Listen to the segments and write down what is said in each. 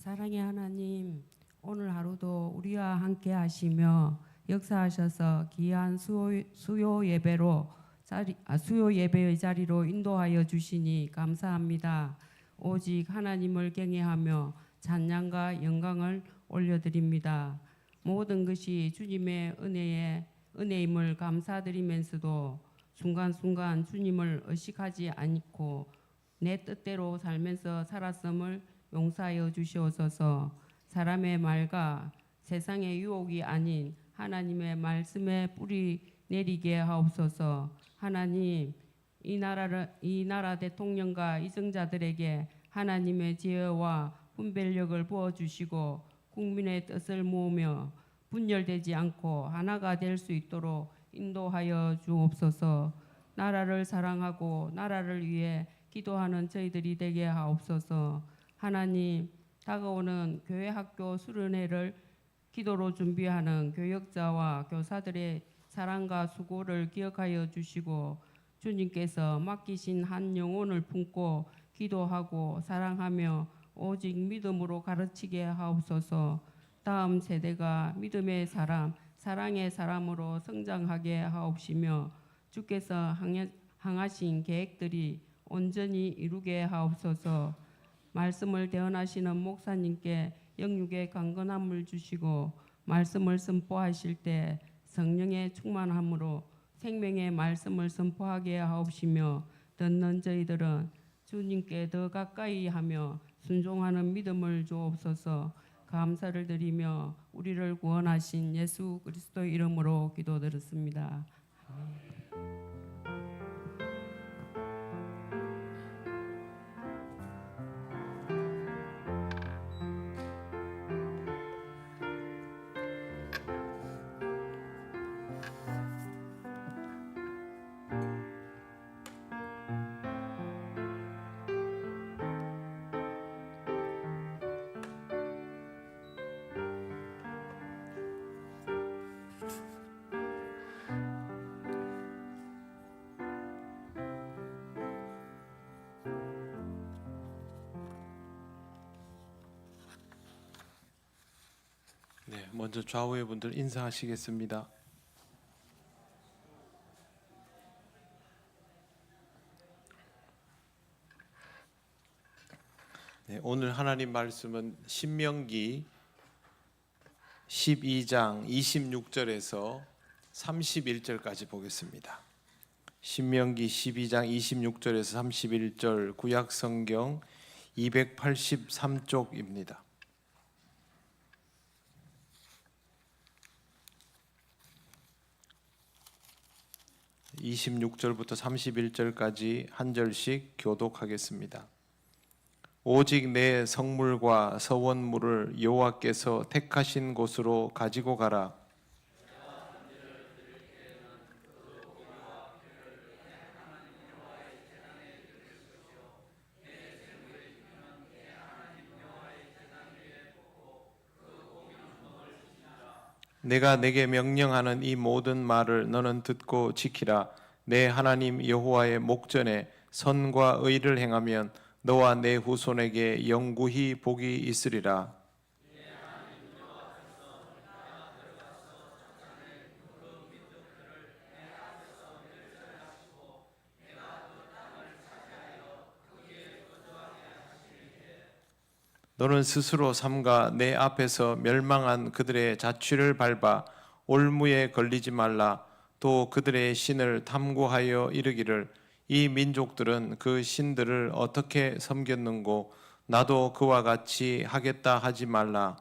사랑의 하나님, 오늘 하루도 우리와 함께 하시며 역사하셔서 귀한 수요 예배의 자리로 인도하여 주시니 감사합니다. 오직 하나님을 경외하며 찬양과 영광을 올려드립니다. 모든 것이 주님의 은혜임을 감사드리면서도 순간순간 주님을 의식하지 않고 내 뜻대로 살면서 살았음을 용서하여 주시옵소서. 사람의 말과 세상의 유혹이 아닌 하나님의 말씀에 뿌리 내리게 하옵소서. 하나님, 이 나라 대통령과 이정자들에게 하나님의 지혜와 분별력을 부어주시고 국민의 뜻을 모으며 분열되지 않고 하나가 될 수 있도록 인도하여 주옵소서. 나라를 사랑하고 나라를 위해 기도하는 저희들이 되게 하옵소서. 하나님, 다가오는 교회 학교 수련회를 기도로 준비하는 교역자와 교사들의 사랑과 수고를 기억하여 주시고 주님께서 맡기신 한 영혼을 품고 기도하고 사랑하며 오직 믿음으로 가르치게 하옵소서. 다음 세대가 믿음의 사람, 사랑의 사람으로 성장하게 하옵시며 주께서 항하신 계획들이 온전히 이루게 하옵소서. 말씀을 대언하시는 목사님께 영육의 강건함을 주시고 말씀을 선포하실 때 성령의 충만함으로 생명의 말씀을 선포하게 하옵시며 듣는 저희들은 주님께 더 가까이 하며 순종하는 믿음을 주옵소서. 감사를 드리며 우리를 구원하신 예수 그리스도 이름으로 기도드렸습니다. 네, 먼저 좌우의 분들 인사하시겠습니다. 네, 오늘 하나님 말씀은 신명기 12장 26절에서 31절까지 보겠습니다. 신명기 12장 26절에서 31절 구약 성경 283쪽입니다. 26절부터 31절까지 한 절씩 교독하겠습니다. 오직 내 성물과 서원물을 여호와께서 택하신 곳으로 가지고 가라. 내가 내게 명령하는 이 모든 말을 너는 듣고 지키라. 내 하나님 여호와의 목전에 선과 의를 행하면 너와 내 후손에게 영구히 복이 있으리라. 너는 스스로 삼가 내 앞에서 멸망한 그들의 자취를 밟아 올무에 걸리지 말라. 또 그들의 신을 탐구하여 이르기를 이 민족들은 그 신들을 어떻게 섬겼는고 나도 그와 같이 하겠다 하지 말라.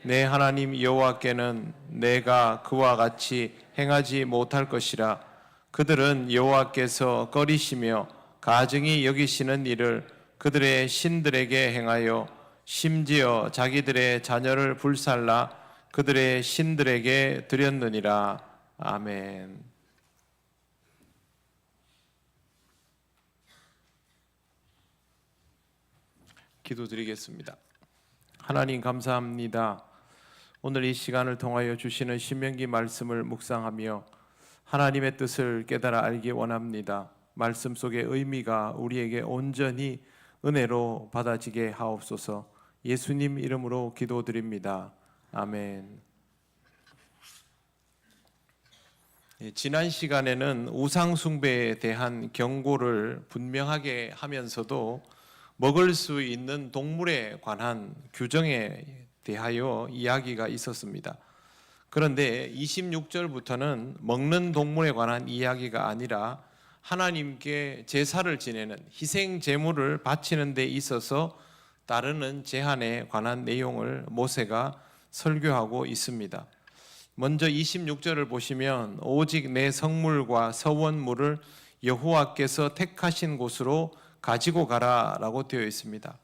내 하나님 여호와께는 내가 그와 같이 행하지 못할 것이라. 그들은 여호와께서 꺼리시며 가증히 여기시는 일을 그들의 신들에게 행하여 심지어 자기들의 자녀를 불살라 그들의 신들에게 드렸느니라. 아멘. 기도드리겠습니다. 하나님 감사합니다. 오늘 이 시간을 통하여 주시는 신명기 말씀을 묵상하며 하나님의 뜻을 깨달아 알기 원합니다. 말씀 속의 의미가 우리에게 온전히 은혜로 받아지게 하옵소서. 예수님 이름으로 기도드립니다. 아멘. 지난 시간에는 우상 숭배에 대한 경고를 분명하게 하면서도 먹을 수 있는 동물에 관한 규정에 대하여 이야기가 있었습니다. 그런데 26절부터는 먹는 동물에 관한 이야기가 아니라 하나님께 제사를 지내는 희생 제물을 바치는 데 있어서 따르는 제한에 관한 내용을 모세가 설교하고 있습니다. 먼저 26절을 보시면 오직 내 성물과 서원물을 여호와께서 택하신 곳으로 가지고 가라라고 되어 있습니다.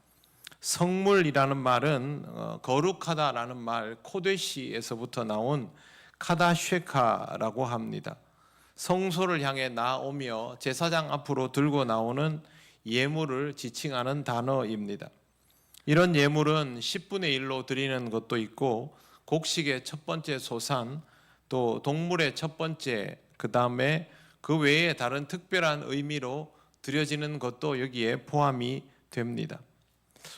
성물이라는 말은 거룩하다라는 말 코데시에서부터 나온 카다쉐카라고 합니다. 성소를 향해 나오며 제사장 앞으로 들고 나오는 예물을 지칭하는 단어입니다. 이런 예물은 10분의 1로 드리는 것도 있고 곡식의 첫 번째 소산, 또 동물의 첫 번째, 그 다음에 그 외에 다른 특별한 의미로 드려지는 것도 여기에 포함이 됩니다.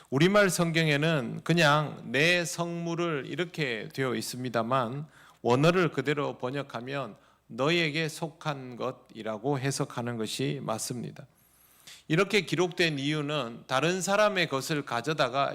우리말 성경에는 그냥 내 성물을 이렇게 되어 있습니다만 원어를 그대로 번역하면 너에게 속한 것이라고 해석하는 것이 맞습니다. 이렇게 기록된 이유는 다른 사람의 것을 가져다가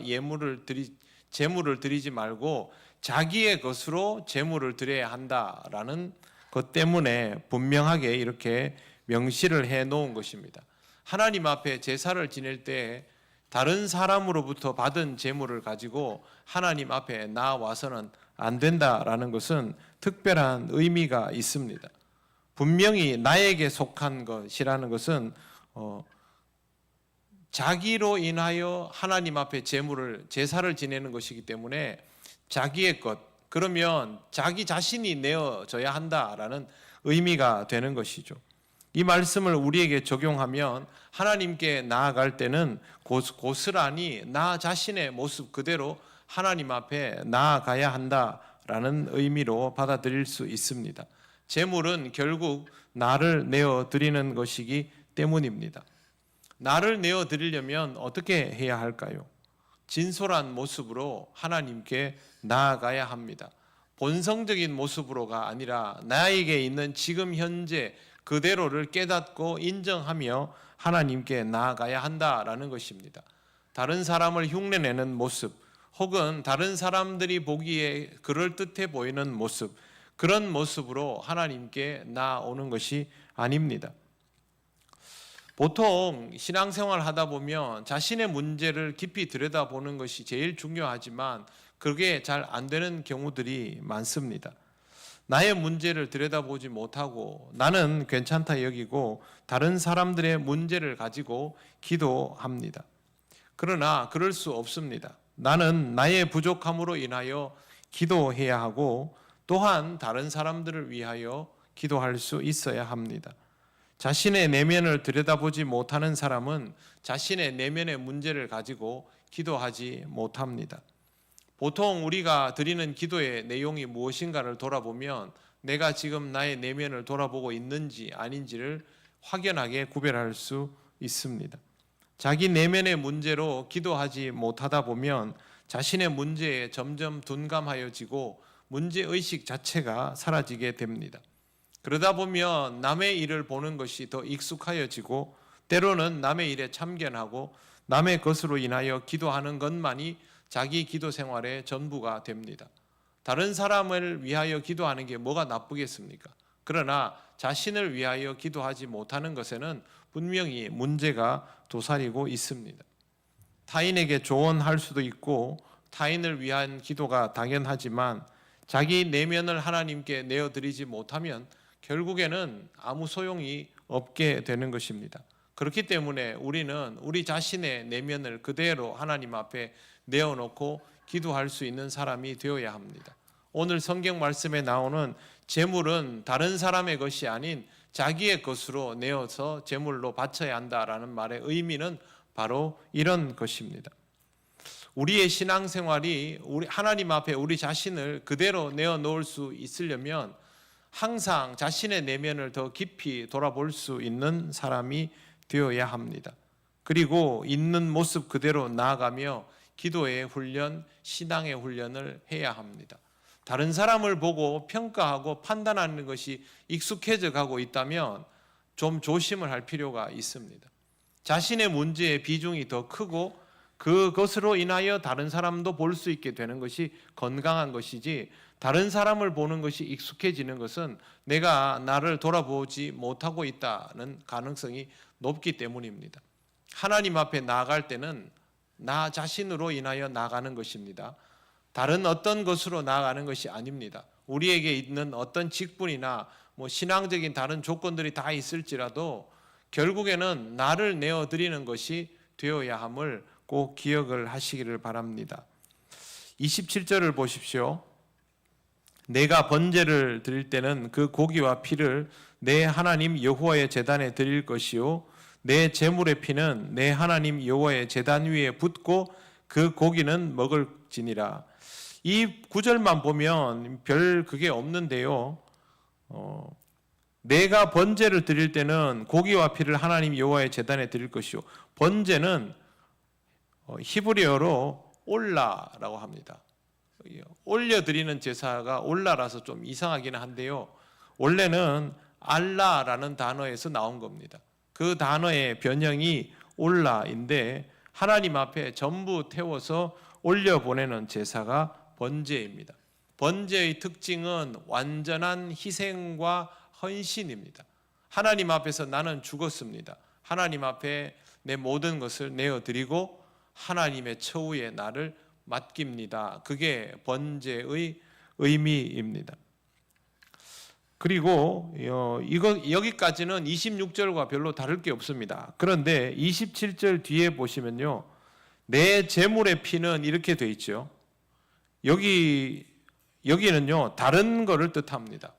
제물을 드리지 말고 자기의 것으로 제물을 드려야 한다라는 것 때문에 분명하게 이렇게 명시를 해 놓은 것입니다. 하나님 앞에 제사를 지낼 때 다른 사람으로부터 받은 제물을 가지고 하나님 앞에 나와서는 안 된다라는 것은 특별한 의미가 있습니다. 분명히 나에게 속한 것이라는 것은 자기로 인하여 하나님 앞에 제사를 지내는 것이기 때문에 자기의 것, 그러면 자기 자신이 내어줘야 한다라는 의미가 되는 것이죠. 이 말씀을 우리에게 적용하면 하나님께 나아갈 때는 고스란히 나 자신의 모습 그대로 하나님 앞에 나아가야 한다라는 의미로 받아들일 수 있습니다. 제물은 결국 나를 내어드리는 것이기 때문입니다. 나를 내어드리려면 어떻게 해야 할까요? 진솔한 모습으로 하나님께 나아가야 합니다. 본성적인 모습으로가 아니라 나에게 있는 지금 현재 그대로를 깨닫고 인정하며 하나님께 나아가야 한다라는 것입니다. 다른 사람을 흉내내는 모습 혹은 다른 사람들이 보기에 그럴듯해 보이는 모습, 그런 모습으로 하나님께 나아오는 것이 아닙니다. 보통 신앙생활 하다 보면 자신의 문제를 깊이 들여다보는 것이 제일 중요하지만 그게 잘 안 되는 경우들이 많습니다. 나의 문제를 들여다보지 못하고 나는 괜찮다 여기고 다른 사람들의 문제를 가지고 기도합니다. 그러나 그럴 수 없습니다. 나는 나의 부족함으로 인하여 기도해야 하고 또한 다른 사람들을 위하여 기도할 수 있어야 합니다. 자신의 내면을 들여다보지 못하는 사람은 자신의 내면의 문제를 가지고 기도하지 못합니다. 보통 우리가 드리는 기도의 내용이 무엇인가를 돌아보면 내가 지금 나의 내면을 돌아보고 있는지 아닌지를 확연하게 구별할 수 있습니다. 자기 내면의 문제로 기도하지 못하다 보면 자신의 문제에 점점 둔감하여지고 문제의식 자체가 사라지게 됩니다. 그러다 보면 남의 일을 보는 것이 더 익숙하여지고 때로는 남의 일에 참견하고 남의 것으로 인하여 기도하는 것만이 자기 기도 생활의 전부가 됩니다. 다른 사람을 위하여 기도하는 게 뭐가 나쁘겠습니까? 그러나 자신을 위하여 기도하지 못하는 것에는 분명히 문제가 도사리고 있습니다. 타인에게 조언할 수도 있고 타인을 위한 기도가 당연하지만 자기 내면을 하나님께 내어드리지 못하면 결국에는 아무 소용이 없게 되는 것입니다. 그렇기 때문에 우리는 우리 자신의 내면을 그대로 하나님 앞에 내어놓고 기도할 수 있는 사람이 되어야 합니다. 오늘 성경 말씀에 나오는 제물은 다른 사람의 것이 아닌 자기의 것으로 내어서 제물로 바쳐야 한다라는 말의 의미는 바로 이런 것입니다. 우리의 신앙생활이 하나님 앞에 우리 자신을 그대로 내어놓을 수 있으려면 항상 자신의 내면을 더 깊이 돌아볼 수 있는 사람이 되어야 합니다. 그리고 있는 모습 그대로 나아가며 기도의 훈련, 신앙의 훈련을 해야 합니다. 다른 사람을 보고 평가하고 판단하는 것이 익숙해져 가고 있다면 좀 조심을 할 필요가 있습니다. 자신의 문제의 비중이 더 크고 그것으로 인하여 다른 사람도 볼 수 있게 되는 것이 건강한 것이지, 다른 사람을 보는 것이 익숙해지는 것은 내가 나를 돌아보지 못하고 있다는 가능성이 높기 때문입니다. 하나님 앞에 나아갈 때는 나 자신으로 인하여 나아가는 것입니다. 다른 어떤 것으로 나아가는 것이 아닙니다. 우리에게 있는 어떤 직분이나 신앙적인 다른 조건들이 다 있을지라도 결국에는 나를 내어드리는 것이 되어야 함을 꼭 기억을 하시기를 바랍니다. 27절을 보십시오. 내가 번제를 드릴 때는 그 고기와 피를 내 하나님 여호와의 제단에 드릴 것이요 내 제물의 피는 내 하나님 여호와의 제단 위에 붓고 그 고기는 먹을지니라. 이 구절만 보면 별 그게 없는데요. 내가 번제를 드릴 때는 고기와 피를 하나님 여호와의 제단에 드릴 것이요. 번제는 히브리어로 올라라고 합니다. 올려드리는 제사가 올라라서 좀 이상하기는 한데요. 원래는 알라라는 단어에서 나온 겁니다. 그 단어의 변형이 올라인데 하나님 앞에 전부 태워서 올려보내는 제사가 번제입니다. 번제의 특징은 완전한 희생과 헌신입니다. 하나님 앞에서 나는 죽었습니다. 하나님 앞에 내 모든 것을 내어드리고 하나님의 처우에 나를 맡깁니다. 그게 번제의 의미입니다. 그리고 여기까지는 26절과 별로 다를 게 없습니다. 그런데 27절 뒤에 보시면요, 내 제물의 피는 이렇게 돼 있죠. 여기는요 다른 거를 뜻합니다.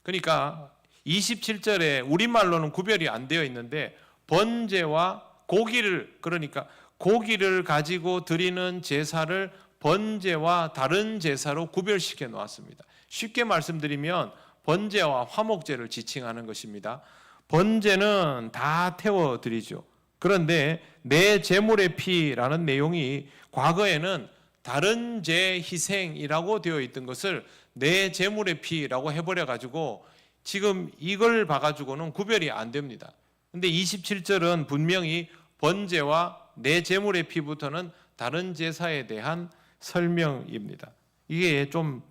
그러니까 27절에 우리말로는 구별이 안 되어 있는데 번제와 고기를, 그러니까 고기를 가지고 드리는 제사를 번제와 다른 제사로 구별시켜 놓았습니다. 쉽게 말씀드리면 번제와 화목제를 지칭하는 것입니다. 번제는 다 태워드리죠. 그런데 내 제물의 피라는 내용이 과거에는 다른 제 희생이라고 되어 있던 것을 내 제물의 피라고 해버려가지고 지금 이걸 봐가지고는 구별이 안 됩니다. 근데 27절은 분명히 번제와 내 제물의 피부터는 다른 제사에 대한 설명입니다. 이게 좀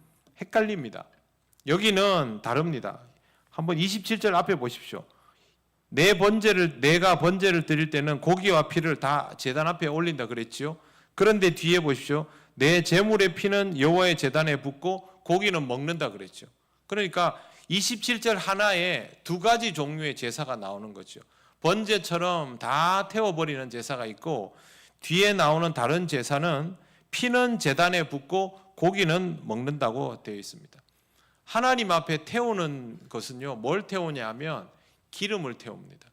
헷갈립니다. 여기는 다릅니다. 한번 27절 앞에 보십시오. 내가 번제를 드릴 때는 고기와 피를 다 제단 앞에 올린다 그랬지요. 그런데 뒤에 보십시오. 내 제물의 피는 여호와의 제단에 붓고 고기는 먹는다 그랬죠. 그러니까 27절 하나에 두 가지 종류의 제사가 나오는 거죠. 번제처럼 다 태워버리는 제사가 있고, 뒤에 나오는 다른 제사는 피는 제단에 붓고 고기는 먹는다고 되어 있습니다. 하나님 앞에 태우는 것은요, 뭘 태우냐 하면 기름을 태웁니다.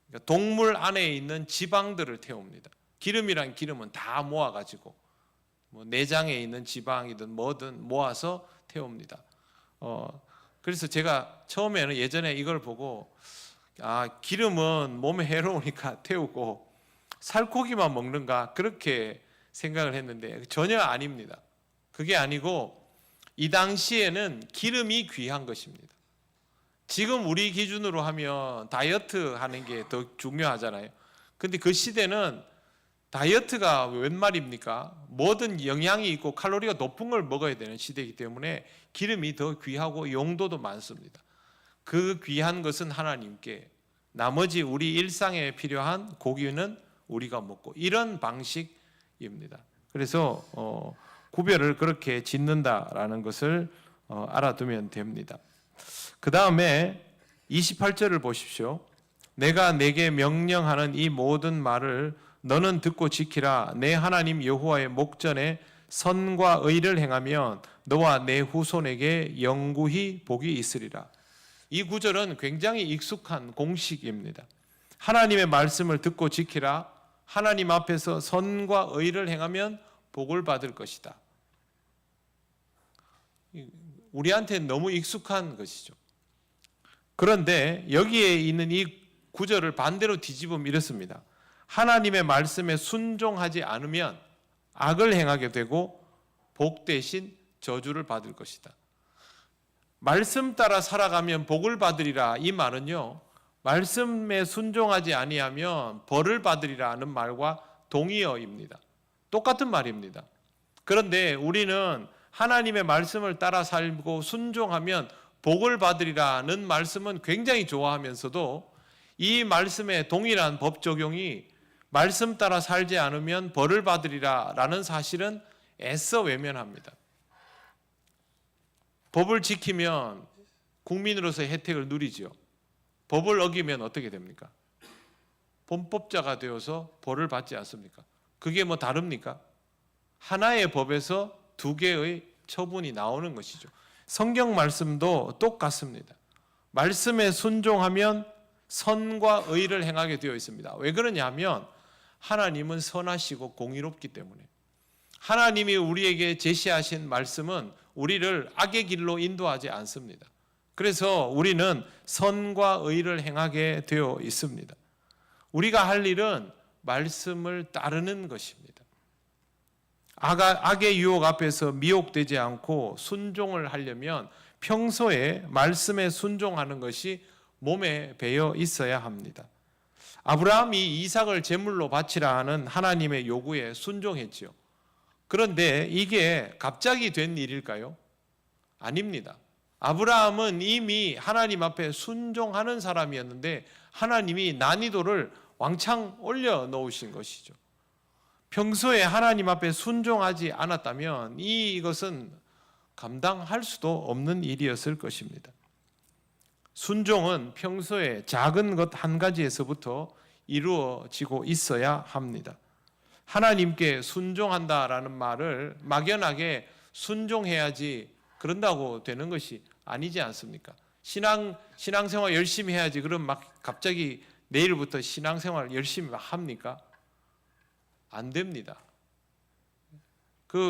그러니까 동물 안에 있는 지방들을 태웁니다. 기름이란 기름은 다 모아가지고 내장에 있는 지방이든 뭐든 모아서 태웁니다. 그래서 제가 처음에는 예전에 이걸 보고 기름은 몸에 해로우니까 태우고 살코기만 먹는가 그렇게 생각을 했는데 전혀 아닙니다. 그게 아니고 이 당시에는 기름이 귀한 것입니다. 지금 우리 기준으로 하면 다이어트 하는 게 더 중요하잖아요. 근데 그 시대는 다이어트가 웬 말입니까? 뭐든 영양이 있고 칼로리가 높은 걸 먹어야 되는 시대이기 때문에 기름이 더 귀하고 용도도 많습니다. 그 귀한 것은 하나님께, 나머지 우리 일상에 필요한 고기는 우리가 먹고, 이런 방식입니다. 그래서 구별을 그렇게 짓는다라는 것을 알아두면 됩니다. 그 다음에 28절을 보십시오. 내가 내게 명령하는 이 모든 말을 너는 듣고 지키라. 내 하나님 여호와의 목전에 선과 의를 행하면 너와 내 후손에게 영구히 복이 있으리라. 이 구절은 굉장히 익숙한 공식입니다. 하나님의 말씀을 듣고 지키라. 하나님 앞에서 선과 의를 행하면 복을 받을 것이다. 우리한테는 너무 익숙한 것이죠. 그런데 여기에 있는 이 구절을 반대로 뒤집으면 이렇습니다. 하나님의 말씀에 순종하지 않으면 악을 행하게 되고 복 대신 저주를 받을 것이다. 말씀 따라 살아가면 복을 받으리라, 이 말은요, 말씀에 순종하지 아니하면 벌을 받으리라 하는 말과 동의어입니다. 똑같은 말입니다. 그런데 우리는 하나님의 말씀을 따라 살고 순종하면 복을 받으리라는 말씀은 굉장히 좋아하면서도 이 말씀의 동일한 법 적용이 말씀 따라 살지 않으면 벌을 받으리라라는 사실은 애써 외면합니다. 법을 지키면 국민으로서의 혜택을 누리죠. 법을 어기면 어떻게 됩니까? 범법자가 되어서 벌을 받지 않습니까? 그게 뭐 다릅니까? 하나의 법에서 두 개의 처분이 나오는 것이죠. 성경 말씀도 똑같습니다. 말씀에 순종하면 선과 의를 행하게 되어 있습니다. 왜 그러냐면 하나님은 선하시고 공의롭기 때문에, 하나님이 우리에게 제시하신 말씀은 우리를 악의 길로 인도하지 않습니다. 그래서 우리는 선과 의를 행하게 되어 있습니다. 우리가 할 일은 말씀을 따르는 것입니다. 악의 유혹 앞에서 미혹되지 않고 순종을 하려면 평소에 말씀에 순종하는 것이 몸에 배어 있어야 합니다. 아브라함이 이삭을 제물로 바치라 하는 하나님의 요구에 순종했지요. 그런데 이게 갑자기 된 일일까요? 아닙니다. 아브라함은 이미 하나님 앞에 순종하는 사람이었는데 하나님이 난이도를 왕창 올려놓으신 것이죠. 평소에 하나님 앞에 순종하지 않았다면 이것은 감당할 수도 없는 일이었을 것입니다. 순종은 평소에 작은 것 한 가지에서부터 이루어지고 있어야 합니다. 하나님께 순종한다라는 말을 막연하게 순종해야지 그런다고 되는 것이 아니지 않습니까? 신앙생활 열심히 해야지 그럼 막 갑자기 내일부터 신앙생활 열심히 막 합니까? 안 됩니다.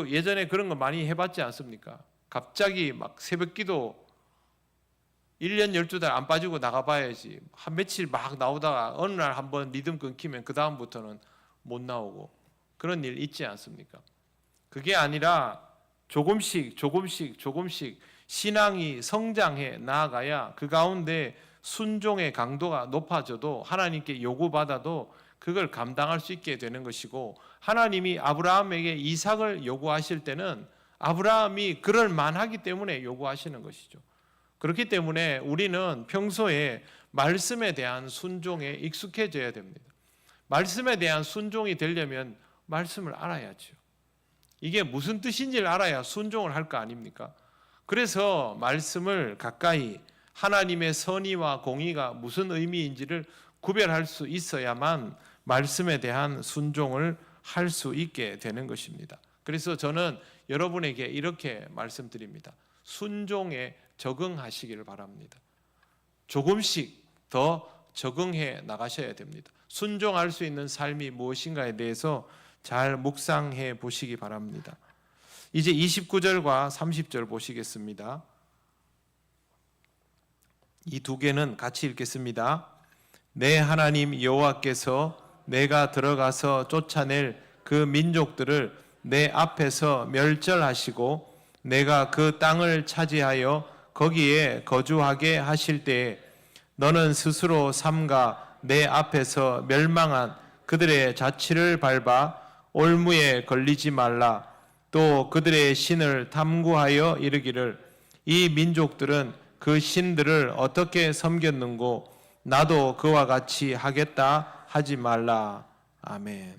예전에 그런 거 많이 해봤지 않습니까? 갑자기 막 새벽기도 1년 12달 안 빠지고 나가봐야지 한 며칠 막 나오다가 어느 날 한번 리듬 끊기면 그 다음부터는 못 나오고 그런 일 있지 않습니까? 그게 아니라 조금씩 신앙이 성장해 나아가야 그 가운데 순종의 강도가 높아져도 하나님께 요구받아도 그걸 감당할 수 있게 되는 것이고, 하나님이 아브라함에게 이삭을 요구하실 때는 아브라함이 그럴 만하기 때문에 요구하시는 것이죠. 그렇기 때문에 우리는 평소에 말씀에 대한 순종에 익숙해져야 됩니다. 말씀에 대한 순종이 되려면 말씀을 알아야죠. 이게 무슨 뜻인지를 알아야 순종을 할 거 아닙니까? 그래서 말씀을 가까이, 하나님의 선의와 공의가 무슨 의미인지를 구별할 수 있어야만 말씀에 대한 순종을 할 수 있게 되는 것입니다. 그래서 저는 여러분에게 이렇게 말씀드립니다. 순종에 적응하시기를 바랍니다. 조금씩 더 적응해 나가셔야 됩니다. 순종할 수 있는 삶이 무엇인가에 대해서 잘 묵상해 보시기 바랍니다. 이제 29절과 30절 보시겠습니다. 이 두 개는 같이 읽겠습니다. 내 하나님 여호와께서 내가 들어가서 쫓아낼 그 민족들을 내 앞에서 멸절하시고 내가 그 땅을 차지하여 거기에 거주하게 하실 때에 너는 스스로 삼가 내 앞에서 멸망한 그들의 자취를 밟아 올무에 걸리지 말라. 또 그들의 신을 탐구하여 이르기를 이 민족들은 그 신들을 어떻게 섬겼는고 나도 그와 같이 하겠다 하지 말라. 아멘.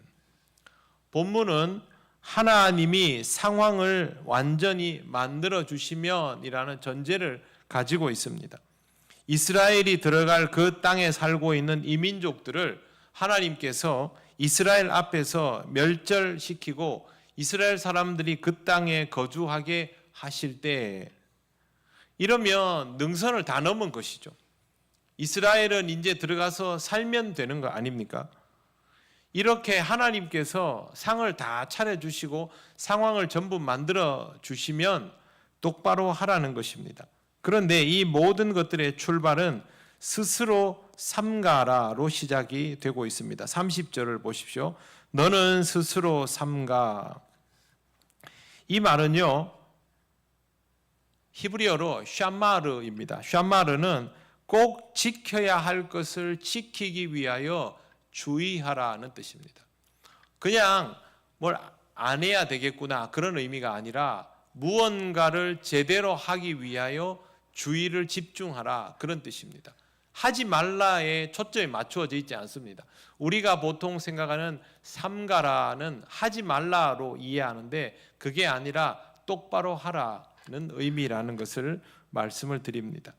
본문은 하나님이 상황을 완전히 만들어 주시면이라는 전제를 가지고 있습니다. 이스라엘이 들어갈 그 땅에 살고 있는 이 민족들을 하나님께서 이스라엘 앞에서 멸절시키고 이스라엘 사람들이 그 땅에 거주하게 하실 때, 이러면 능선을 다 넘은 것이죠. 이스라엘은 이제 들어가서 살면 되는 거 아닙니까? 이렇게 하나님께서 상을 다 차려주시고 상황을 전부 만들어 주시면 똑바로 하라는 것입니다. 그런데 이 모든 것들의 출발은 스스로 삼가라로 시작이 되고 있습니다. 30절을 보십시오. 너는 스스로 삼가. 이 말은요, 히브리어로 샤마르입니다. 샤마르는 꼭 지켜야 할 것을 지키기 위하여 주의하라는 뜻입니다. 그냥 뭘 안 해야 되겠구나 그런 의미가 아니라 무언가를 제대로 하기 위하여 주의를 집중하라 그런 뜻입니다. 하지 말라에 초점이 맞추어져 있지 않습니다. 우리가 보통 생각하는 삼가라는 하지 말라로 이해하는데 그게 아니라 똑바로 하라는 의미라는 것을 말씀을 드립니다.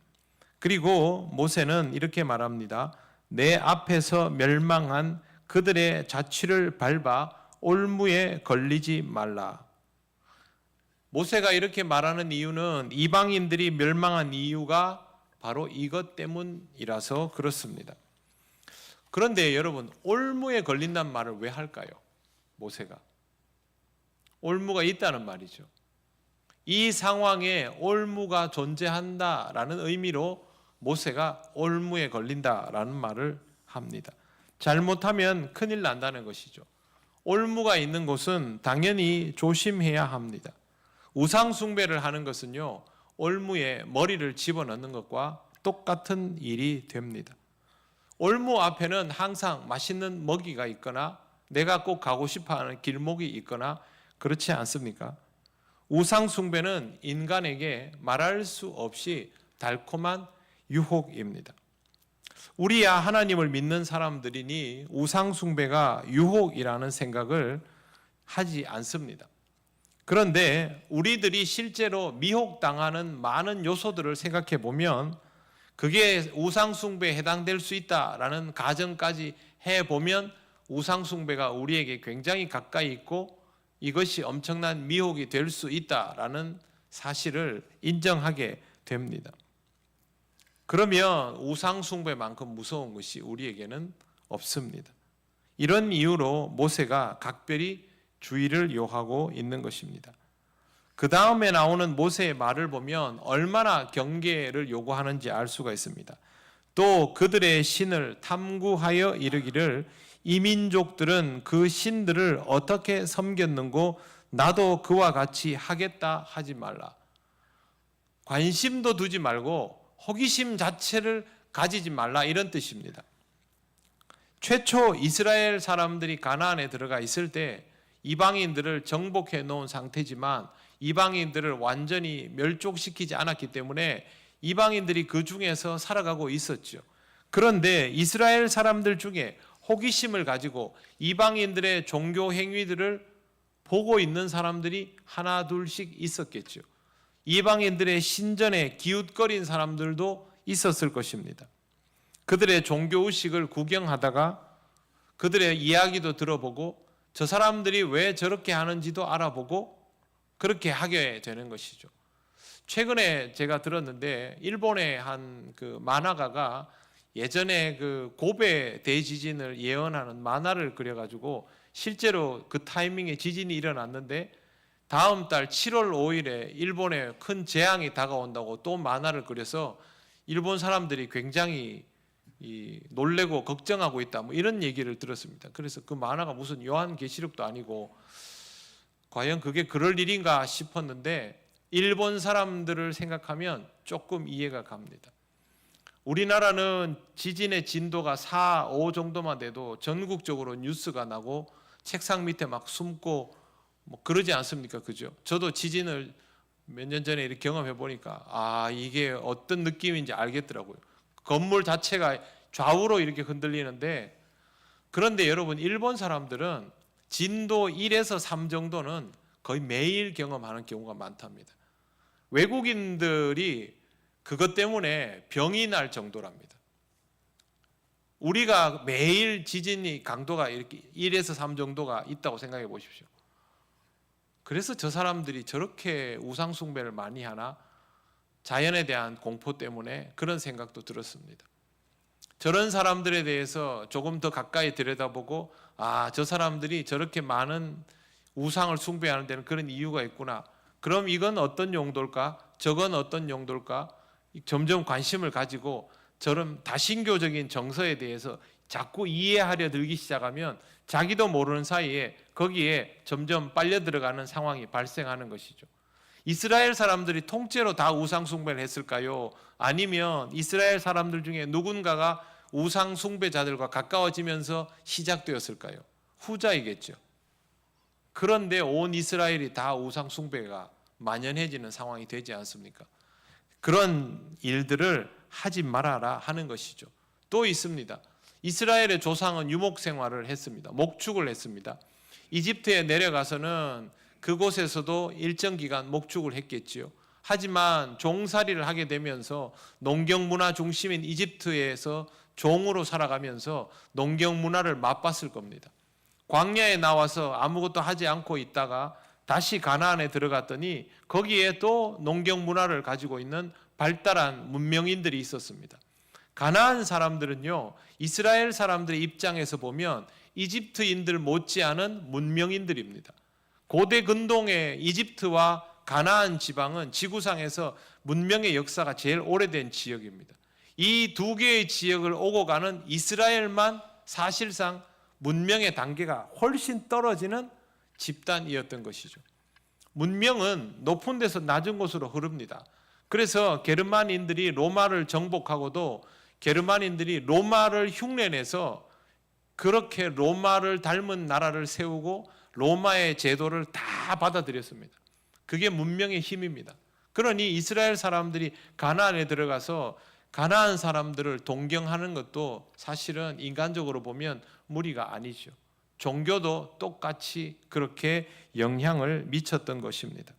그리고 모세는 이렇게 말합니다. 내 앞에서 멸망한 그들의 자취를 밟아 올무에 걸리지 말라. 모세가 이렇게 말하는 이유는 이방인들이 멸망한 이유가 바로 이것 때문이라서 그렇습니다. 그런데 여러분, 올무에 걸린다는 말을 왜 할까요? 모세가 올무가 있다는 말이죠. 이 상황에 올무가 존재한다라는 의미로 모세가 올무에 걸린다라는 말을 합니다. 잘못하면 큰일 난다는 것이죠. 올무가 있는 곳은 당연히 조심해야 합니다. 우상 숭배를 하는 것은요, 올무에 머리를 집어넣는 것과 똑같은 일이 됩니다. 올무 앞에는 항상 맛있는 먹이가 있거나 내가 꼭 가고 싶어하는 길목이 있거나 그렇지 않습니까? 우상 숭배는 인간에게 말할 수 없이 달콤한 유혹입니다. 우리야 하나님을 믿는 사람들이니 우상 숭배가 유혹이라는 생각을 하지 않습니다. 그런데 우리들이 실제로 미혹당하는 많은 요소들을 생각해 보면 그게 우상 숭배에 해당될 수 있다라는 가정까지 해보면 우상 숭배가 우리에게 굉장히 가까이 있고 이것이 엄청난 미혹이 될 수 있다라는 사실을 인정하게 됩니다. 그러면 우상 숭배만큼 무서운 것이 우리에게는 없습니다. 이런 이유로 모세가 각별히 주의를 요하고 있는 것입니다. 그 다음에 나오는 모세의 말을 보면 얼마나 경계를 요구하는지 알 수가 있습니다. 또 그들의 신을 탐구하여 이르기를 이 민족들은 그 신들을 어떻게 섬겼는고 나도 그와 같이 하겠다 하지 말라. 관심도 두지 말고 호기심 자체를 가지지 말라 이런 뜻입니다. 최초 이스라엘 사람들이 가나안에 들어가 있을 때 이방인들을 정복해 놓은 상태지만 이방인들을 완전히 멸족시키지 않았기 때문에 이방인들이 그 중에서 살아가고 있었죠. 그런데 이스라엘 사람들 중에 호기심을 가지고 이방인들의 종교 행위들을 보고 있는 사람들이 하나 둘씩 있었겠죠. 이방인들의 신전에 기웃거린 사람들도 있었을 것입니다. 그들의 종교의식을 구경하다가 그들의 이야기도 들어보고 저 사람들이 왜 저렇게 하는지도 알아보고 그렇게 하게 되는 것이죠. 최근에 제가 들었는데 일본의 한 그 만화가가 예전에 그 고베 대지진을 예언하는 만화를 그려가지고 실제로 그 타이밍에 지진이 일어났는데 다음 달 7월 5일에 일본에 큰 재앙이 다가온다고 또 만화를 그려서 일본 사람들이 굉장히 놀래고 걱정하고 있다 뭐 이런 얘기를 들었습니다. 그래서 그 만화가 무슨 요한계시록도 아니고 과연 그게 그럴 일인가 싶었는데 일본 사람들을 생각하면 조금 이해가 갑니다. 우리나라는 지진의 진도가 4, 5 정도만 돼도 전국적으로 뉴스가 나고 책상 밑에 막 숨고 뭐 그러지 않습니까? 그죠? 저도 지진을 몇 년 전에 이렇게 경험해 보니까 이게 어떤 느낌인지 알겠더라고요. 건물 자체가 좌우로 이렇게 흔들리는데 그런데 여러분 일본 사람들은 진도 1에서 3 정도는 거의 매일 경험하는 경우가 많답니다. 외국인들이 그것 때문에 병이 날 정도랍니다. 우리가 매일 지진이 강도가 이렇게 1에서 3 정도가 있다고 생각해 보십시오. 그래서 저 사람들이 저렇게 우상 숭배를 많이 하나? 자연에 대한 공포 때문에 그런 생각도 들었습니다. 저런 사람들에 대해서 조금 더 가까이 들여다보고 저 사람들이 저렇게 많은 우상을 숭배하는 데는 그런 이유가 있구나. 그럼 이건 어떤 용도일까? 저건 어떤 용도일까? 점점 관심을 가지고 저런 다신교적인 정서에 대해서 자꾸 이해하려 들기 시작하면 자기도 모르는 사이에 거기에 점점 빨려 들어가는 상황이 발생하는 것이죠. 이스라엘 사람들이 통째로 다 우상 숭배를 했을까요? 아니면 이스라엘 사람들 중에 누군가가 우상 숭배자들과 가까워지면서 시작되었을까요? 후자이겠죠. 그런데 온 이스라엘이 다 우상 숭배가 만연해지는 상황이 되지 않습니까? 그런 일들을 하지 말아라 하는 것이죠. 또 있습니다. 이스라엘의 조상은 유목 생활을 했습니다. 목축을 했습니다. 이집트에 내려가서는 그곳에서도 일정 기간 목축을 했겠지요. 하지만 종살이를 하게 되면서 농경 문화 중심인 이집트에서 종으로 살아가면서 농경 문화를 맛봤을 겁니다. 광야에 나와서 아무것도 하지 않고 있다가 다시 가나안에 들어갔더니 거기에 또 농경 문화를 가지고 있는 발달한 문명인들이 있었습니다. 가나안 사람들은요, 이스라엘 사람들의 입장에서 보면 이집트인들 못지않은 문명인들입니다. 고대 근동의 이집트와 가나안 지방은 지구상에서 문명의 역사가 제일 오래된 지역입니다. 이 두 개의 지역을 오고 가는 이스라엘만 사실상 문명의 단계가 훨씬 떨어지는 집단이었던 것이죠. 문명은 높은 데서 낮은 곳으로 흐릅니다. 그래서 게르만인들이 로마를 정복하고도 게르만인들이 로마를 흉내내서 그렇게 로마를 닮은 나라를 세우고 로마의 제도를 다 받아들였습니다. 그게 문명의 힘입니다. 그러니 이스라엘 사람들이 가나안에 들어가서 가나안 사람들을 동경하는 것도 사실은 인간적으로 보면 무리가 아니죠. 종교도 똑같이 그렇게 영향을 미쳤던 것입니다.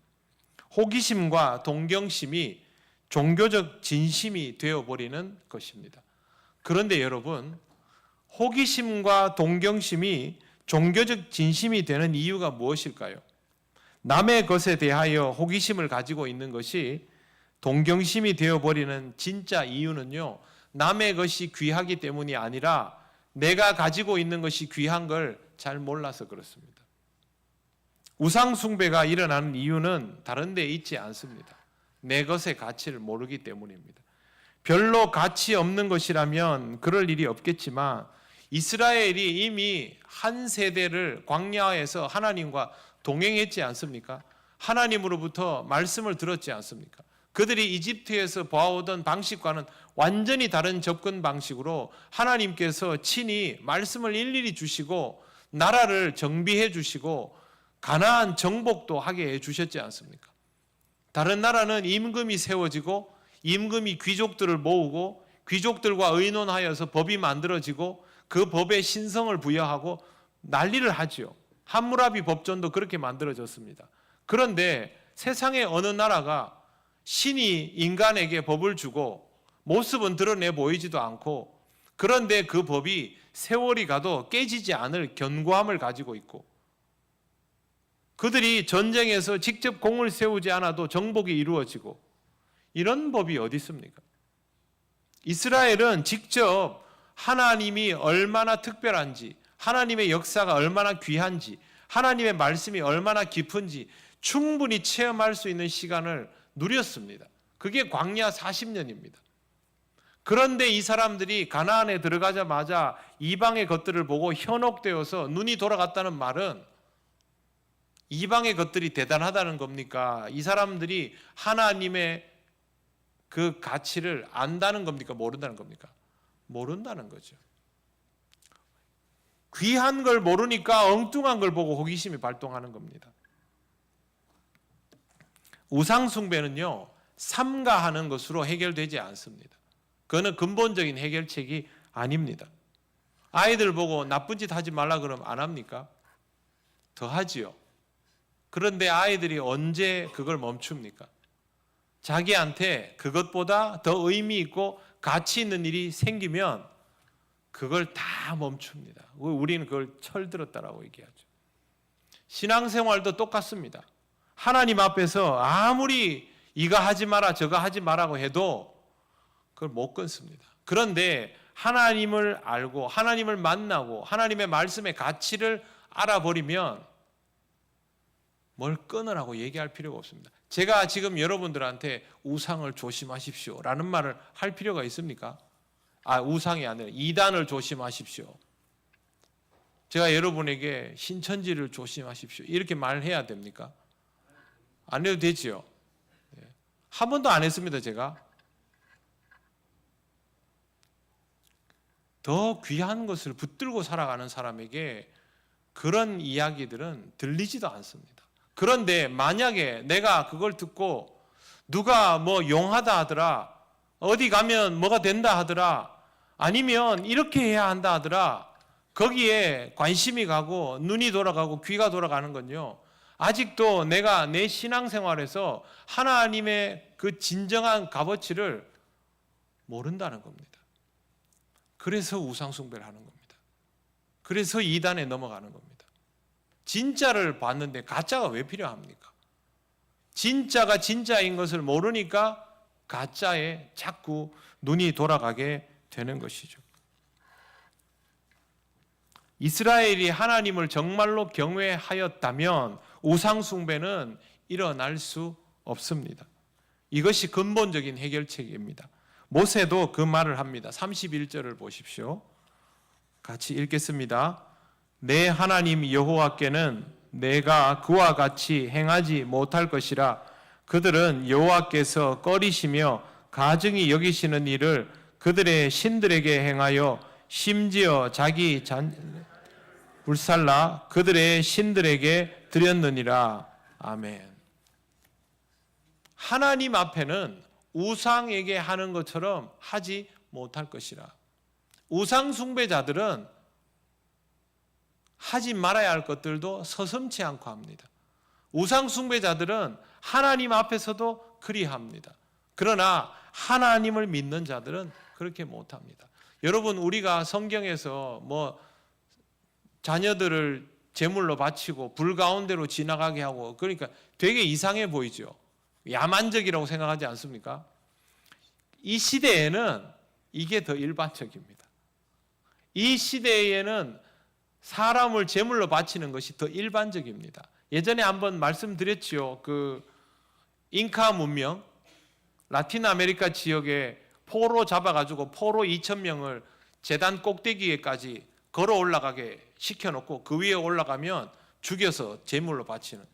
호기심과 동경심이 종교적 진심이 되어버리는 것입니다. 그런데 여러분, 호기심과 동경심이 종교적 진심이 되는 이유가 무엇일까요? 남의 것에 대하여 호기심을 가지고 있는 것이 동경심이 되어버리는 진짜 이유는요, 남의 것이 귀하기 때문이 아니라 내가 가지고 있는 것이 귀한 걸 잘 몰라서 그렇습니다. 우상 숭배가 일어나는 이유는 다른 데 있지 않습니다. 내 것의 가치를 모르기 때문입니다. 별로 가치 없는 것이라면 그럴 일이 없겠지만 이스라엘이 이미 한 세대를 광야에서 하나님과 동행했지 않습니까? 하나님으로부터 말씀을 들었지 않습니까? 그들이 이집트에서 보아오던 방식과는 완전히 다른 접근 방식으로 하나님께서 친히 말씀을 일일이 주시고 나라를 정비해 주시고 가나안 정복도 하게 해 주셨지 않습니까? 다른 나라는 임금이 세워지고 임금이 귀족들을 모으고 귀족들과 의논하여서 법이 만들어지고 그 법에 신성을 부여하고 난리를 하지요. 함무라비 법전도 그렇게 만들어졌습니다. 그런데 세상의 어느 나라가 신이 인간에게 법을 주고 모습은 드러내 보이지도 않고 그런데 그 법이 세월이 가도 깨지지 않을 견고함을 가지고 있고 그들이 전쟁에서 직접 공을 세우지 않아도 정복이 이루어지고 이런 법이 어디 있습니까? 이스라엘은 직접 하나님이 얼마나 특별한지, 하나님의 역사가 얼마나 귀한지, 하나님의 말씀이 얼마나 깊은지 충분히 체험할 수 있는 시간을 누렸습니다. 그게 광야 40년입니다. 그런데 이 사람들이 가나안에 들어가자마자 이방의 것들을 보고 현혹되어서 눈이 돌아갔다는 말은 이방의 것들이 대단하다는 겁니까? 이 사람들이 하나님의 그 가치를 안다는 겁니까? 모른다는 겁니까? 모른다는 거죠. 귀한 걸 모르니까 엉뚱한 걸 보고 호기심이 발동하는 겁니다. 우상숭배는요, 삼가하는 것으로 해결되지 않습니다. 그거는 근본적인 해결책이 아닙니다. 아이들 보고 나쁜 짓 하지 말라 그러면 안 합니까? 더 하지요. 그런데 아이들이 언제 그걸 멈춥니까? 자기한테 그것보다 더 의미 있고 가치 있는 일이 생기면 그걸 다 멈춥니다. 우리는 그걸 철들었다라고 얘기하죠. 신앙생활도 똑같습니다. 하나님 앞에서 아무리 이거 하지 마라 저거 하지 마라고 해도 그걸 못 끊습니다. 그런데 하나님을 알고 하나님을 만나고 하나님의 말씀의 가치를 알아버리면 뭘 끊으라고 얘기할 필요가 없습니다. 제가 지금 여러분들한테 우상을 조심하십시오 라는 말을 할 필요가 있습니까? 우상이 아니라 이단을 조심하십시오. 제가 여러분에게 신천지를 조심하십시오. 이렇게 말해야 됩니까? 안 해도 되지요. 한 번도 안 했습니다, 제가. 더 귀한 것을 붙들고 살아가는 사람에게 그런 이야기들은 들리지도 않습니다. 그런데 만약에 내가 그걸 듣고 누가 뭐 용하다 하더라, 어디 가면 뭐가 된다 하더라, 아니면 이렇게 해야 한다 하더라, 거기에 관심이 가고 눈이 돌아가고 귀가 돌아가는 건요, 아직도 내가 내 신앙생활에서 하나님의 그 진정한 값어치를 모른다는 겁니다. 그래서 우상숭배를 하는 겁니다. 그래서 이단에 넘어가는 겁니다. 진짜를 봤는데 가짜가 왜 필요합니까? 진짜가 진짜인 것을 모르니까 가짜에 자꾸 눈이 돌아가게 되는 것이죠. 이스라엘이 하나님을 정말로 경외하였다면 우상숭배는 일어날 수 없습니다. 이것이 근본적인 해결책입니다. 모세도 그 말을 합니다. 31절을 보십시오. 같이 읽겠습니다. 내 하나님 여호와께는 내가 그와 같이 행하지 못할 것이라. 그들은 여호와께서 꺼리시며 가증히 여기시는 일을 그들의 신들에게 행하여 심지어 자기 불살라 그들의 신들에게 드렸느니라. 아멘. 하나님 앞에는 우상에게 하는 것처럼 하지 못할 것이라. 우상 숭배자들은 하지 말아야 할 것들도 서슴지 않고 합니다. 우상 숭배자들은 하나님 앞에서도 그리합니다. 그러나 하나님을 믿는 자들은 그렇게 못합니다. 여러분, 우리가 성경에서 뭐 자녀들을 제물로 바치고 불 가운데로 지나가게 하고, 그러니까 되게 이상해 보이죠. 야만적이라고 생각하지 않습니까? 이 시대에는 이게 더 일반적입니다. 이 시대에는 사람을 제물로 바치는 것이 더 일반적입니다. 예전에 한번 말씀드렸지요. 그 잉카 문명, 라틴 아메리카 지역에 포로 잡아가지고 포로 2,000명을 제단 꼭대기에까지 걸어 올라가게 시켜놓고 그 위에 올라가면 죽여서 제물로 바치는,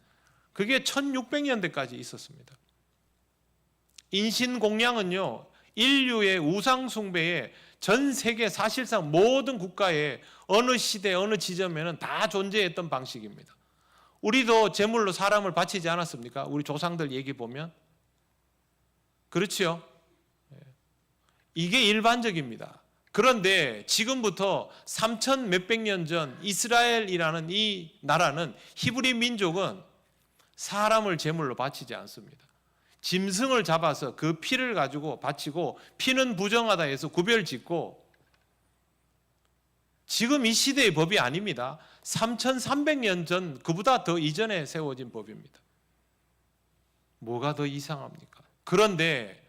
그게 1600년대까지 있었습니다. 인신공양은요, 인류의 우상숭배에 전 세계 사실상 모든 국가에 어느 시대 어느 지점에는 다 존재했던 방식입니다. 우리도 제물로 사람을 바치지 않았습니까? 우리 조상들 얘기 보면 그렇지요. 이게 일반적입니다. 그런데 지금부터 3,000 몇백 년 전 이스라엘이라는 이 나라는, 히브리 민족은 사람을 제물로 바치지 않습니다. 짐승을 잡아서 그 피를 가지고 바치고, 피는 부정하다 해서 구별짓고, 지금 이 시대의 법이 아닙니다. 3,300년 전, 그보다 더 이전에 세워진 법입니다. 뭐가 더 이상합니까? 그런데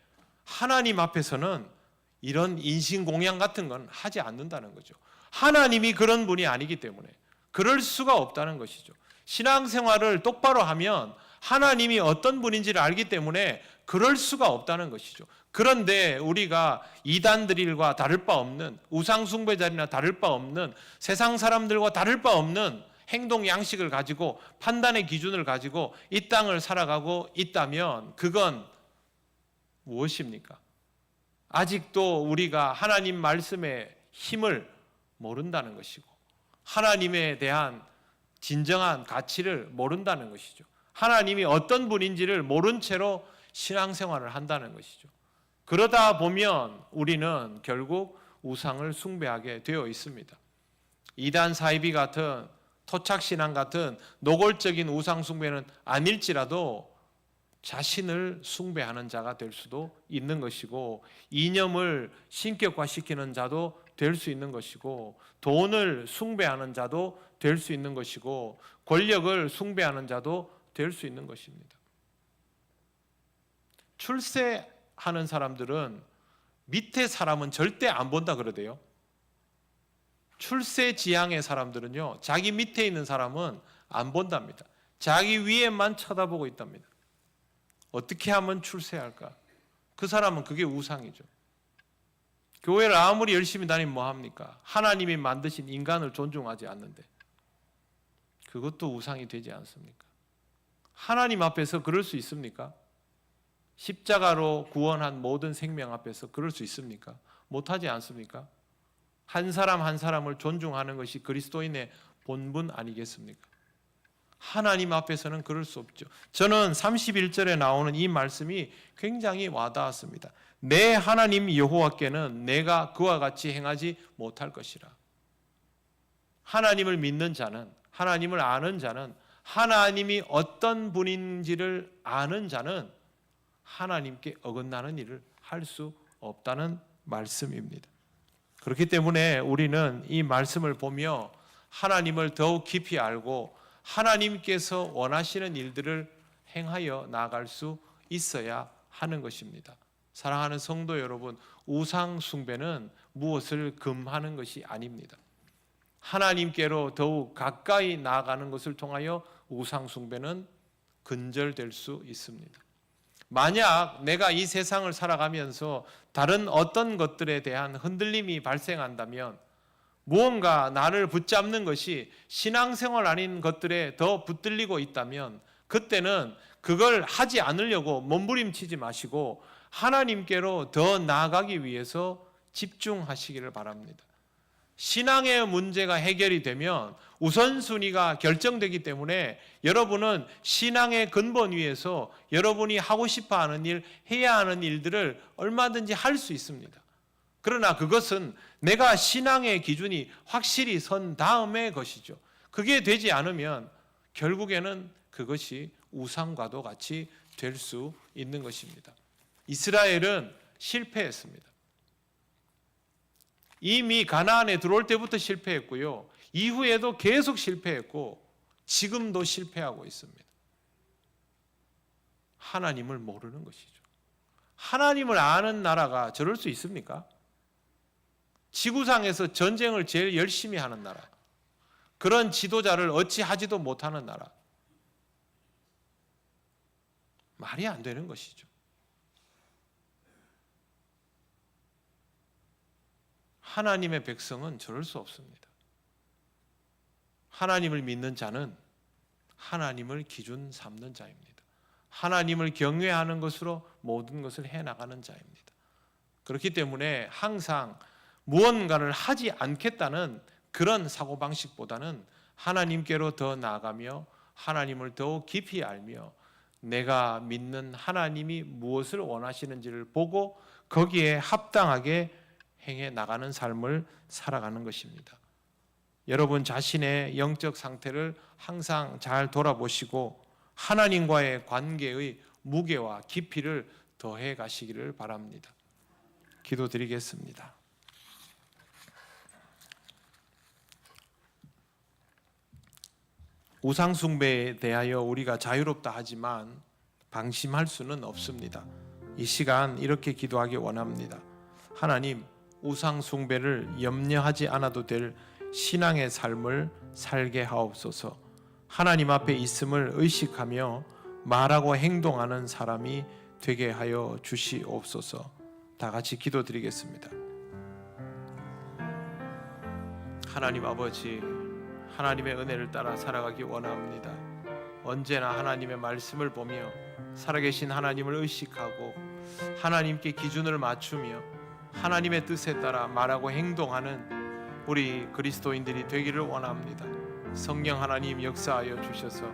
하나님 앞에서는 이런 인신공양 같은 건 하지 않는다는 거죠. 하나님이 그런 분이 아니기 때문에 그럴 수가 없다는 것이죠. 신앙생활을 똑바로 하면 하나님이 어떤 분인지를 알기 때문에 그럴 수가 없다는 것이죠. 그런데 우리가 이단들과 다를 바 없는, 우상숭배자리나 다를 바 없는, 세상 사람들과 다를 바 없는 행동 양식을 가지고, 판단의 기준을 가지고 이 땅을 살아가고 있다면 그건 무엇입니까? 아직도 우리가 하나님 말씀의 힘을 모른다는 것이고, 하나님에 대한 진정한 가치를 모른다는 것이죠. 하나님이 어떤 분인지를 모른 채로 신앙생활을 한다는 것이죠. 그러다 보면 우리는 결국 우상을 숭배하게 되어 있습니다. 이단 사이비 같은, 토착신앙 같은 노골적인 우상 숭배는 아닐지라도 자신을 숭배하는 자가 될 수도 있는 것이고, 이념을 신격화시키는 자도 될 수 있는 것이고, 돈을 숭배하는 자도 될 수 있는 것이고, 권력을 숭배하는 자도 될 수 있는 것입니다. 출세하는 사람들은 밑에 사람은 절대 안 본다 그러대요. 출세 지향의 사람들은요, 자기 밑에 있는 사람은 안 본답니다. 자기 위에만 쳐다보고 있답니다. 어떻게 하면 출세할까? 그 사람은 그게 우상이죠. 교회를 아무리 열심히 다니면 뭐합니까? 하나님이 만드신 인간을 존중하지 않는데 그것도 우상이 되지 않습니까? 하나님 앞에서 그럴 수 있습니까? 십자가로 구원한 모든 생명 앞에서 그럴 수 있습니까? 못하지 않습니까? 한 사람 한 사람을 존중하는 것이 그리스도인의 본분 아니겠습니까? 하나님 앞에서는 그럴 수 없죠. 저는 31절에 나오는 이 말씀이 굉장히 와닿았습니다. 내 하나님 여호와께는 내가 그와 같이 행하지 못할 것이라. 하나님을 믿는 자는, 하나님을 아는 자는, 하나님이 어떤 분인지를 아는 자는 하나님께 어긋나는 일을 할 수 없다는 말씀입니다. 그렇기 때문에 우리는 이 말씀을 보며 하나님을 더욱 깊이 알고 하나님께서 원하시는 일들을 행하여 나아갈 수 있어야 하는 것입니다. 사랑하는 성도 여러분, 우상 숭배는 무엇을 금하는 것이 아닙니다. 하나님께로 더욱 가까이 나아가는 것을 통하여 우상 숭배는 근절될 수 있습니다. 만약 내가 이 세상을 살아가면서 다른 어떤 것들에 대한 흔들림이 발생한다면, 무언가 나를 붙잡는 것이 신앙생활 아닌 것들에 더 붙들리고 있다면 그때는 그걸 하지 않으려고 몸부림치지 마시고 하나님께로 더 나아가기 위해서 집중하시기를 바랍니다. 신앙의 문제가 해결이 되면 우선순위가 결정되기 때문에 여러분은 신앙의 근본 위에서 여러분이 하고 싶어 하는 일, 해야 하는 일들을 얼마든지 할 수 있습니다. 그러나 그것은 내가 신앙의 기준이 확실히 선 다음의 것이죠. 그게 되지 않으면 결국에는 그것이 우상과도 같이 될 수 있는 것입니다. 이스라엘은 실패했습니다. 이미 가나안에 들어올 때부터 실패했고요. 이후에도 계속 실패했고 지금도 실패하고 있습니다. 하나님을 모르는 것이죠. 하나님을 아는 나라가 저럴 수 있습니까? 지구상에서 전쟁을 제일 열심히 하는 나라, 그런 지도자를 어찌하지도 못하는 나라, 말이 안 되는 것이죠. 하나님의 백성은 저럴 수 없습니다. 하나님을 믿는 자는 하나님을 기준 삼는 자입니다. 하나님을 경외하는 것으로 모든 것을 해나가는 자입니다. 그렇기 때문에 항상 무언가를 하지 않겠다는 그런 사고방식보다는 하나님께로 더 나아가며 하나님을 더욱 깊이 알며 내가 믿는 하나님이 무엇을 원하시는지를 보고 거기에 합당하게 행해 나가는 삶을 살아가는 것입니다. 여러분 자신의 영적 상태를 항상 잘 돌아보시고 하나님과의 관계의 무게와 깊이를 더해 가시기를 바랍니다. 기도드리겠습니다. 우상 숭배에 대하여 우리가 자유롭다 하지만 방심할 수는 없습니다. 이 시간 이렇게 기도하기 원합니다. 하나님, 우상 숭배를 염려하지 않아도 될 신앙의 삶을 살게 하옵소서. 하나님 앞에 있음을 의식하며 말하고 행동하는 사람이 되게 하여 주시옵소서. 다 같이 기도드리겠습니다. 하나님 아버지, 하나님의 은혜를 따라 살아가기 원합니다. 언제나 하나님의 말씀을 보며 살아계신 하나님을 의식하고 하나님께 기준을 맞추며 하나님의 뜻에 따라 말하고 행동하는 우리 그리스도인들이 되기를 원합니다. 성령 하나님 역사하여 주셔서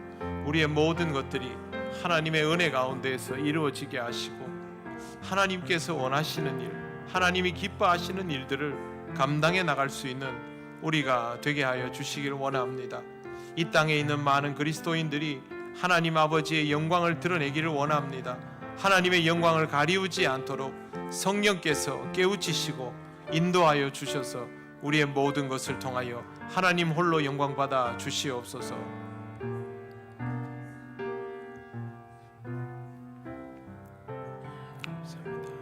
우리의 모든 것들이 하나님의 은혜 가운데에서 이루어지게 하시고 하나님께서 원하시는 일, 하나님이 기뻐하시는 일들을 감당해 나갈 수 있는 우리가 되게 하여 주시기를 원합니다. 이 땅에 있는 많은 그리스도인들이 하나님 아버지의 영광을 드러내기를 원합니다. 하나님의 영광을 가리우지 않도록 성령께서 깨우치시고 인도하여 주셔서 우리의 모든 것을 통하여 하나님 홀로 영광 받아 주시옵소서. 감사합니다.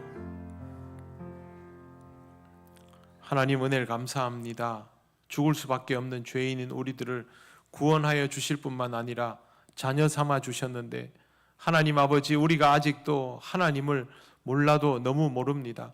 하나님 은혜를 감사합니다. 죽을 수밖에 없는 죄인인 우리들을 구원하여 주실 뿐만 아니라 자녀 삼아 주셨는데 하나님 아버지, 우리가 아직도 하나님을 몰라도 너무 모릅니다.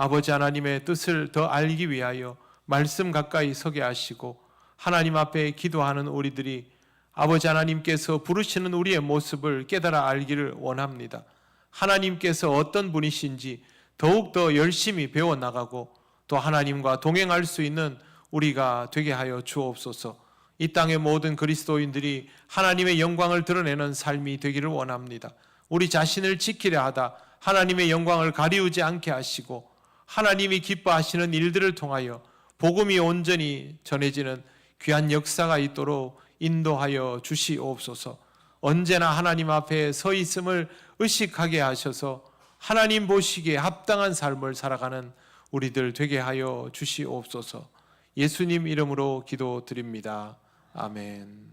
아버지 하나님의 뜻을 더 알기 위하여 말씀 가까이 서게 하시고 하나님 앞에 기도하는 우리들이 아버지 하나님께서 부르시는 우리의 모습을 깨달아 알기를 원합니다. 하나님께서 어떤 분이신지 더욱더 열심히 배워나가고 또 하나님과 동행할 수 있는 우리가 되게 하여 주옵소서. 이 땅의 모든 그리스도인들이 하나님의 영광을 드러내는 삶이 되기를 원합니다. 우리 자신을 지키려 하다 하나님의 영광을 가리우지 않게 하시고 하나님이 기뻐하시는 일들을 통하여 복음이 온전히 전해지는 귀한 역사가 있도록 인도하여 주시옵소서. 언제나 하나님 앞에 서 있음을 의식하게 하셔서 하나님 보시기에 합당한 삶을 살아가는 우리들 되게 하여 주시옵소서. 예수님 이름으로 기도드립니다. 아멘.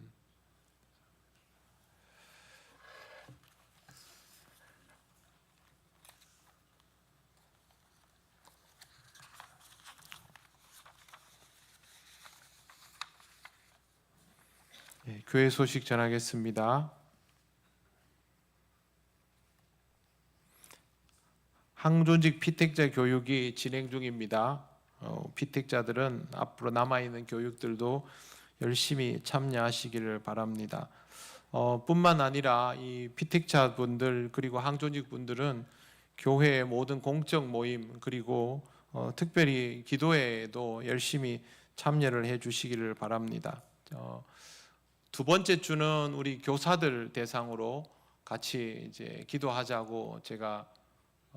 교회 소식 전하겠습니다. 항존직 피택자 교육이 진행 중입니다. 피택자들은 앞으로 남아있는 교육들도 열심히 참여하시기를 바랍니다. 뿐만 아니라 이 피택자분들 그리고 항존직 분들은 교회의 모든 공적 모임 그리고 특별히 기도회에도 열심히 참여를 해주시기를 바랍니다. 두 번째 주는 우리 교사들 대상으로 같이 이제 기도하자고 제가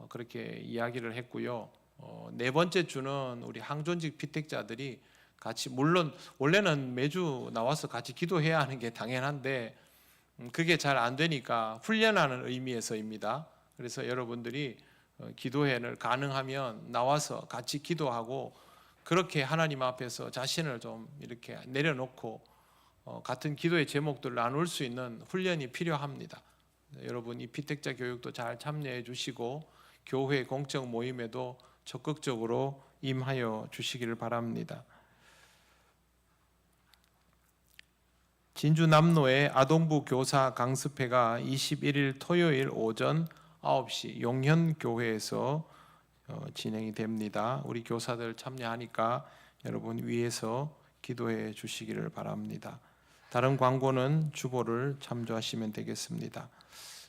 그렇게 이야기를 했고요. 네 번째 주는 우리 항존직 피택자들이 같이, 물론 원래는 매주 나와서 같이 기도해야 하는 게 당연한데 그게 잘 안 되니까 훈련하는 의미에서입니다. 그래서 여러분들이 기도회를 가능하면 나와서 같이 기도하고 그렇게 하나님 앞에서 자신을 좀 이렇게 내려놓고 같은 기도의 제목들을 나눌 수 있는 훈련이 필요합니다. 여러분 이 피택자 교육도 잘 참여해 주시고 교회 공적 모임에도 적극적으로 임하여 주시기를 바랍니다. 진주 남로의 아동부 교사 강습회가 21일 토요일 오전 9시 용현교회에서 진행이 됩니다. 우리 교사들 참여하니까 여러분 위에서 기도해 주시기를 바랍니다. 다른 광고는 주보를 참조하시면 되겠습니다.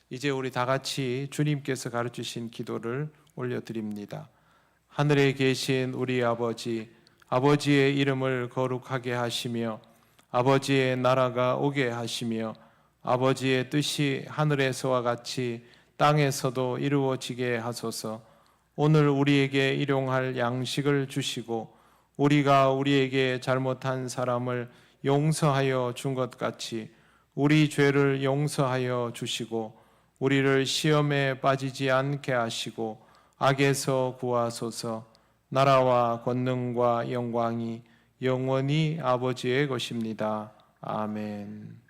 이제 우리 다 같이 주님께서 가르치신 기도를 올려드립니다. 하늘에 계신 우리 아버지, 아버지의 이름을 거룩하게 하시며 아버지의 나라가 오게 하시며 아버지의 뜻이 하늘에서와 같이 땅에서도 이루어지게 하소서. 오늘 우리에게 일용할 양식을 주시고 우리가 우리에게 잘못한 사람을 용서하여 준 것 같이 우리 죄를 용서하여 주시고 우리를 시험에 빠지지 않게 하시고 악에서 구하소서. 나라와 권능과 영광이 영원히 아버지의 것입니다. 아멘.